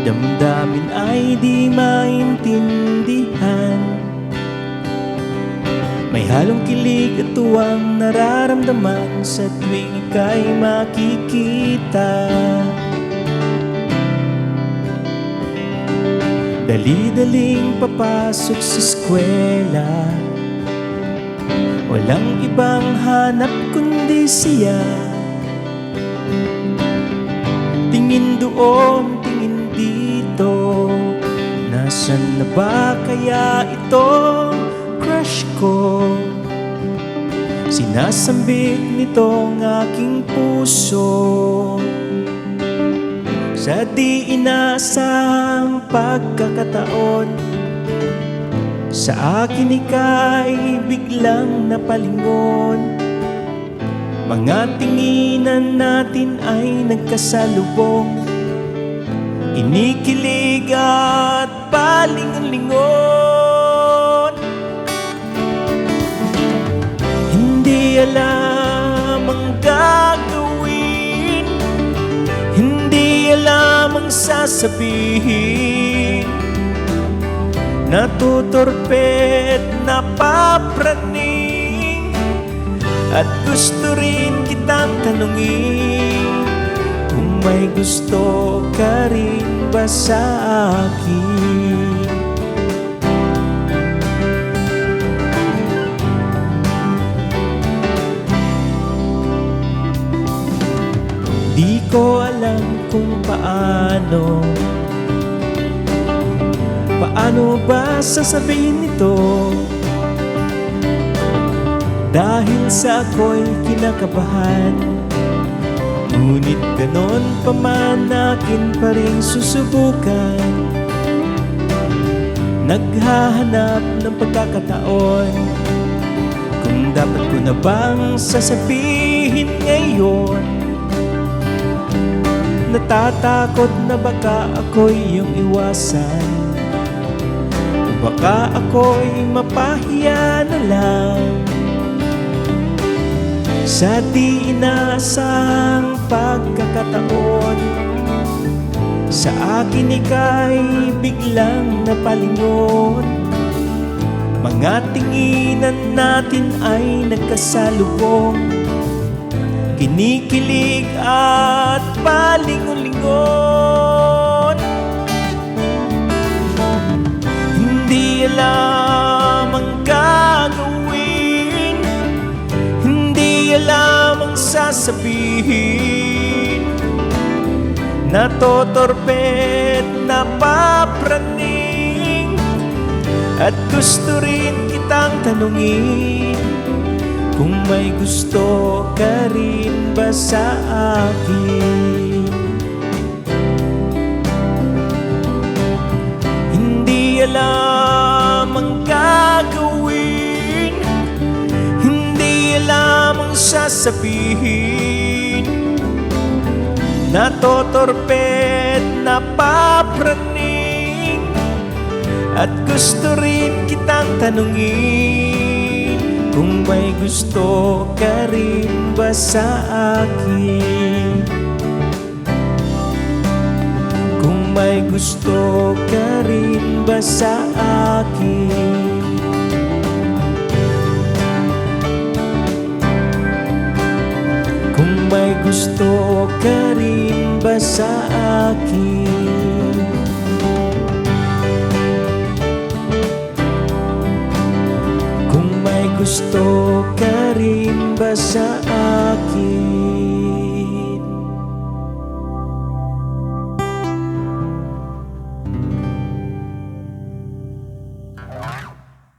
damdamin ay di maintindihan. May halong kilig at tuwang nararamdaman sa tuwing ika'y makikita. Dali-daling papasok sa eskwela, walang ibang hanap kundi siya. Tingin doon, tingin dito, nasan na ba kaya itong crush ko? Sinasambit nitong aking puso sa di inasang pagkakataon. Sa akin ika'y biglang napalingon. Mga tinginan natin ay nagkasalubong, inikilig at palingon-lingon. Hindi alam ang gagawin, hindi alam ang sasabihin, natutorpet, napapraning, at gusto rin kitang tanungin kung may gusto ka rin ba sa akin. Di ko alam kung paano ba sasabihin ito, dahil sa ako'y kinakabahan. Ngunit ganon pa man, akin pa rin susubukan. Naghahanap ng pagkakataon kung dapat ko na bang sasabihin ngayon. Natatakot na baka ako'y iyong iwasan, baka ako'y mapahiya na lang. Sa di inasang pagkakataon, sa akin ika'y biglang napalingon. Mga tinginan natin ay nagkasalubong, kinikilig at palingon-lingon. Hindi alam ang gagawin, hindi alam ang sasabihin, natotorpet, napapraning, at gusto rin kitang tanungin kung may gusto ka rin ba sa akin. Hindi alam ang gagawin, hindi alam ang sasabihin, natotorpet, napapraning, at gusto rin kitang tanungin kung may gusto ka rin ba sa akin. Kung may gusto ka rin ba sa akin. Kung may gusto ka rin ba sa akin. Kung may gusto ka rin ba sa akin.